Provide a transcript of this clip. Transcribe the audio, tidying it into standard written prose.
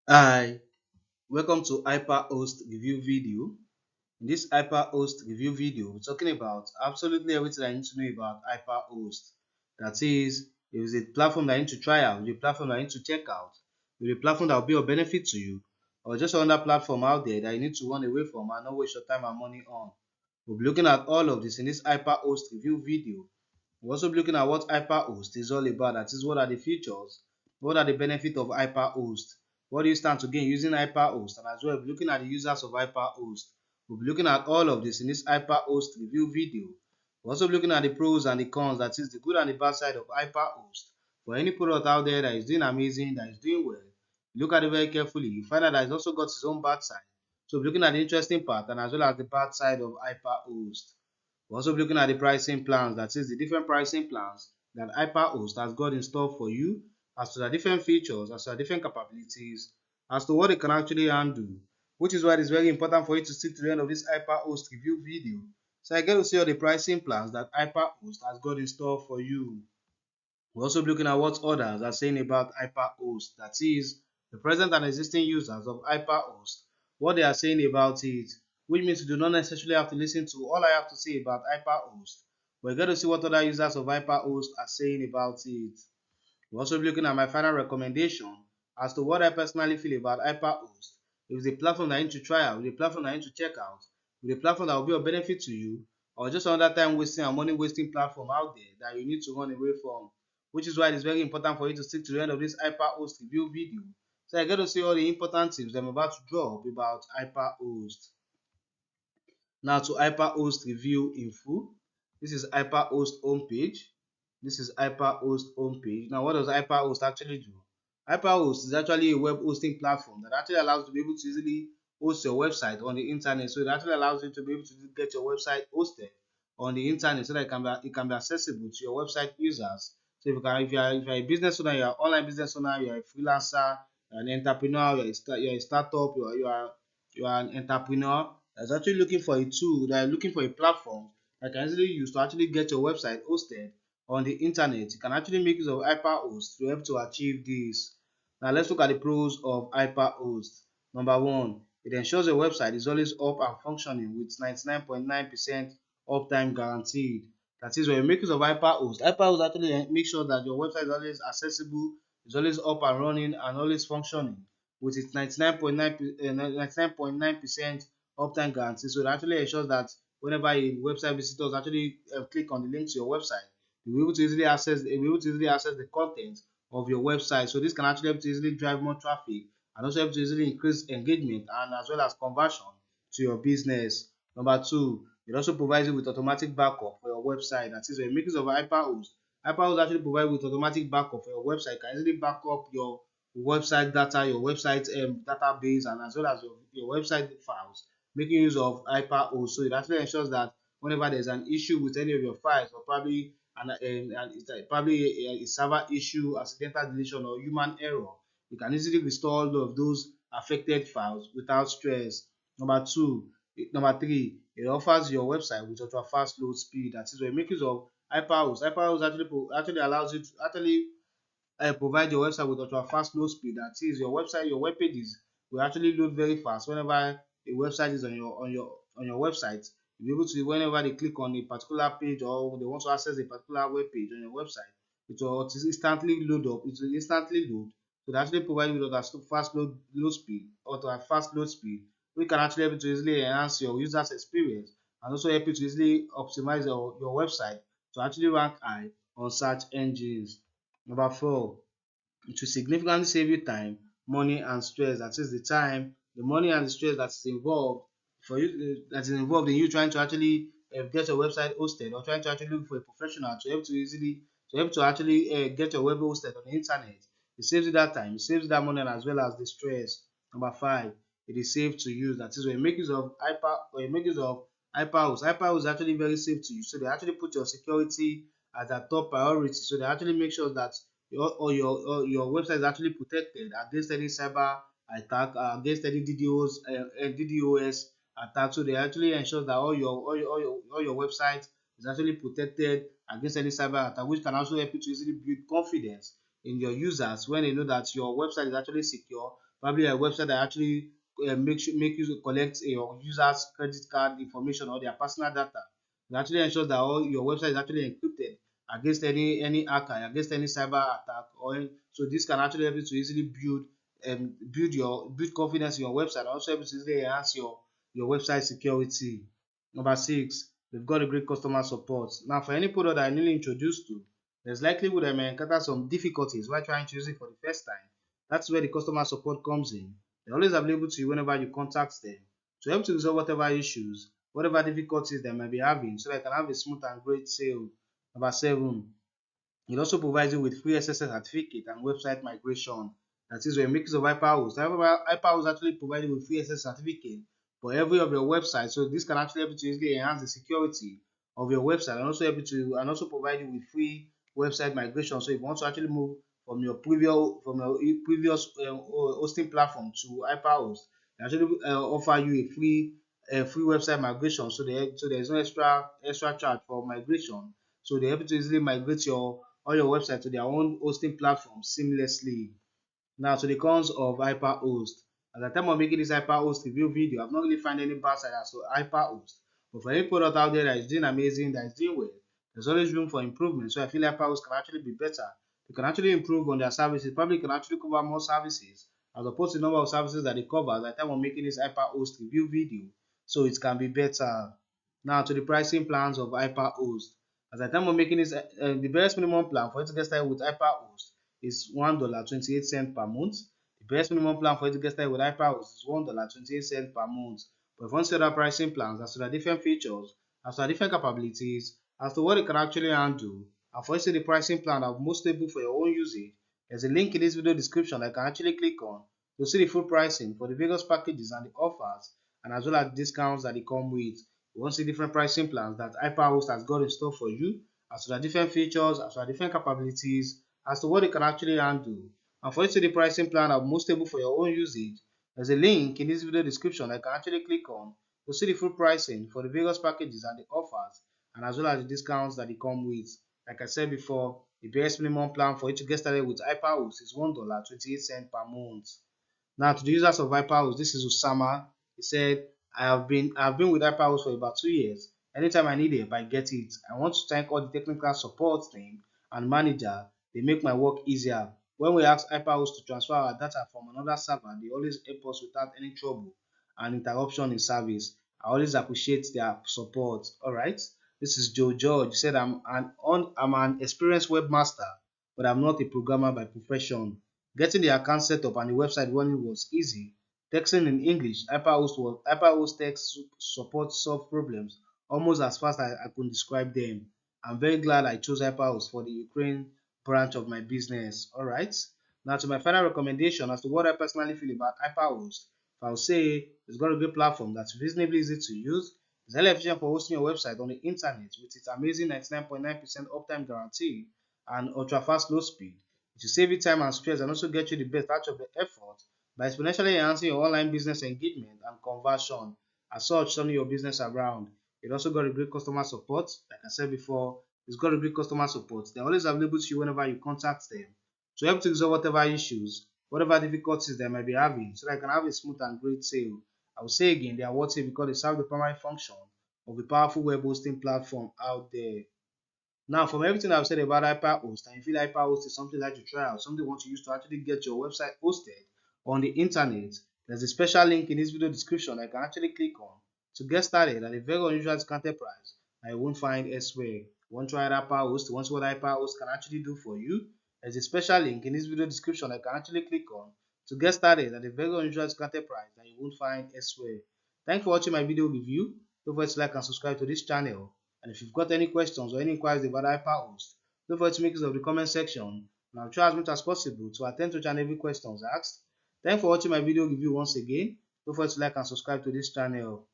Hi, welcome to Hyperhost review video. In this Hyperhost review video, we're talking about absolutely everything I need to know about Hyperhost. That is, it is a platform that I need to try out, a platform that I need to check out, a platform that will be of benefit to you, or just another platform out there that you need to run away from and not waste your time and money on. We'll be looking at all of this in this Hyperhost review video. We're also looking at what Hyperhost is all about. That is, what are the features? What are the benefits of Hyperhost? What do you stand to gain using Hyperhost? And as well, we'll be looking at the users of Hyperhost. We'll be looking at all of this in this Hyperhost review video. We're also looking at the pros and the cons, that is the good and the bad side of Hyperhost. For any product out there that is doing amazing, that is doing well, look at it very carefully. You find out that it's also got its own bad side. So we're looking at the interesting part and as well as the bad side of Hyperhost. We're also looking at the pricing plans, that is the different pricing plans that Hyperhost has got in store for you, as to the different features, as to the different capabilities, as to what it can actually handle, which is why it is very important for you to stick to the end of this Hyperhost review video. So I get to see all the pricing plans that Hyperhost has got in store for you. We're also looking at what others are saying about Hyperhost, that is, the present and existing users of Hyperhost, what they are saying about it, which means you do not necessarily have to listen to all I have to say about Hyperhost, but you get to see what other users of Hyperhost are saying about it. We're also looking at my final recommendation as to what I personally feel about Hyperhost. If it's a platform that I need to try out, if it's a platform that I need to check out, if it's a platform that will be of benefit to you, or just another time wasting and money wasting platform out there that you need to run away from. Which is why it is very important for you to stick to the end of this Hyperhost review video. So I get to see all the important tips that I'm about to drop about Hyperhost. Now to Hyperhost review in full. This is Hyperhost homepage. This is Hyperhost homepage. Now, what does Hyperhost actually do? Hyperhost is actually a web hosting platform that actually allows you to be able to easily host your website on the internet. So it actually allows you to be able to get your website hosted on the internet so that it can be accessible to your website users. So if you're a business owner, you're an online business owner, you're a freelancer, you're an entrepreneur, you're a startup, you are an entrepreneur that's actually looking for a tool, that are looking for a platform that can easily use to actually get your website hosted on the internet. You can actually make use of Hyperhost to help to achieve this. Now let's look at the pros of Hyperhost. Number one, it ensures your website is always up and functioning with 99.9% uptime guaranteed. That is, when you make use of Hyperhost actually makes sure that your website is always accessible, is always up and running, and always functioning with its 99.9% uptime guarantee. So it actually ensures that whenever a website visitors actually click on the link to your website, you'll be able to easily access the content of your website. So this can actually help to easily drive more traffic and also help to easily increase engagement and as well as conversion to your business. Number two, it also provides you with automatic backup for your website. That is, when you make use of Hyperhost actually provides with automatic backup for your website. You can easily back up your website data, your website database, and as well as your website files, making use of Hyperhost. So it actually ensures that whenever there's an issue with any of your files, or probably it's probably a server issue, accidental deletion, or human error, you can easily restore all of those affected files without stress. Number three, it offers your website with ultra fast load speed. That is, when you make use of Hyperhost actually allows you to actually provide your website with ultra fast load speed. That is, your web pages will actually load very fast whenever a website is on your website. You'll be able to, whenever they click on a particular page or they want to access a particular web page on your website, it will instantly load up. It will instantly load. So they actually provide you with ultra fast load speed, ultra fast load speed, which can actually help you to easily enhance your users experience and also help you to easily optimize your website to actually rank high on search engines. Number four, it will significantly save you time, money, and stress. That is the time, the money, and the stress that is involved that is involved in you trying to actually get your website hosted or trying to actually look for a professional to help to actually get your web hosted on the internet. It saves you that time, it saves you that money, and as well as the stress. Number five, it is safe to use. That is, when you make use of Hyperhost. Hyperhost is actually very safe to use. So they actually put your security as a top priority. So they actually make sure that your website is actually protected against any cyber attack, against any DDoS attack. So they actually ensure that all your website is actually protected against any cyber attack, which can also help you to easily build confidence in your users when they know that your website is actually secure probably a website that actually make you collect your users' credit card information or their personal data. It actually ensures that all your website is actually encrypted against any hacker, against any cyber attack, so this can actually help you to easily build confidence in your website. Also help you to easily enhance your website security. Number six, we've got a great customer support. Now, for any product that I newly introduced to, there's likelihood I may encounter some difficulties while trying to use it for the first time. That's where the customer support comes in. They're always available to you whenever you contact them to help to resolve whatever issues, whatever difficulties they might be having, so they can have a smooth and great sale. Number seven, it also provides you with free SSL certificate and website migration. That is, when you make use of Hyperhost. However, Hyperhost actually provides you with free SSL certificate for every of your websites. So this can actually help you to easily enhance the security of your website and also help you to and also provide you with free website migration. So if you want to actually move from your previous hosting platform to Hyperhost, they actually offer you a free website migration. So there's no extra charge for migration. So they're able to easily migrate your all your website to their own hosting platform seamlessly. Now to the cons of Hyperhost. At the time of making this Hyperhost review video, I've not really found any bad side as to Hyperhost. But for any product out there that is doing amazing, that is doing well, there's always room for improvement. So I feel Hyperhost can actually be better. They can actually improve on their services. Probably can actually cover more services as opposed to the number of services that they cover at the time of making this Hyperhost review video. So it can be better. Now to the pricing plans of Hyperhost. At the time of making this, the best minimum plan for you to get started with Hyperhost is $1.28 per month. The best minimum plan for you to get started with Hyperhost is $1.28 per month. But if you want to see other pricing plans as to the different features, as to the different capabilities, as to what it can actually handle, and for you to see the pricing plan that most stable for your own usage, there's a link in this video description that you can actually click on to see the full pricing for the various packages and the offers, and as well as discounts that they come with. You want to see different pricing plans that Hyperhost has got in store for you, as to the different features, as to the different capabilities, as to what it can actually handle. And for you to see the pricing plan that most stable for your own usage, there's a link in this video description that you can actually click on to see the full pricing for the various packages and the offers, and as well as the discounts that they come with. Like I said before, the best minimum plan for you to get started with Hyperhost is $1.28 per month. Now, to the users of Hyperhost, this is Usama. He said, I have been with Hyperhost for about 2 years. Anytime I need help, I get it. I want to thank all the technical support team and manager. They make my work easier. When we ask Hyperhost to transfer our data from another server, they always help us without any trouble and interruption in service. I always appreciate their support. All right. This is Joe George. He said, I'm an experienced webmaster, but I'm not a programmer by profession. Getting the account set up and the website running was easy. Texting in English, Hyperhost text support solve problems almost as fast as I could describe them. I'm very glad I chose Hyperhost for the Ukraine branch of my business. Alright. Now to my final recommendation as to what I personally feel about Hyperhost. If I would say it's got a good platform that's reasonably easy to use, it's highly efficient for hosting your website on the internet with its amazing 99.9% uptime guarantee and ultra fast low speed. It will save you time and stress and also get you the best out of the effort by exponentially enhancing your online business engagement and conversion. As such, turning your business around. It also got a great customer support. Like I said before, it's got a great customer support. They're always available to you whenever you contact them to help to resolve whatever issues, whatever difficulties they might be having, so that I can have a smooth and great sale. I will say again, they are worth it because they serve the primary function of a powerful web hosting platform out there. Now, from everything I've said about Hyperhost, and you feel Hyperhost is something that you try out, something you want to use to actually get your website hosted on the internet, there's a special link in this video description that you can actually click on to get started at a very unusual discounted price that you won't find elsewhere. You want to try Hyperhost, you want to see what Hyperhost can actually do for you, there's a special link in this video description that you can actually click on to get started at a very unusual discounted price that you won't find elsewhere. Thanks for watching my video review. Don't forget to like and subscribe to this channel. And if you've got any questions or any inquiries about Hyperhost, don't forget to make use of the comment section, and I'll try as much as possible to attend to each and every questions asked. Thanks for watching my video review once again. Don't forget to like and subscribe to this channel.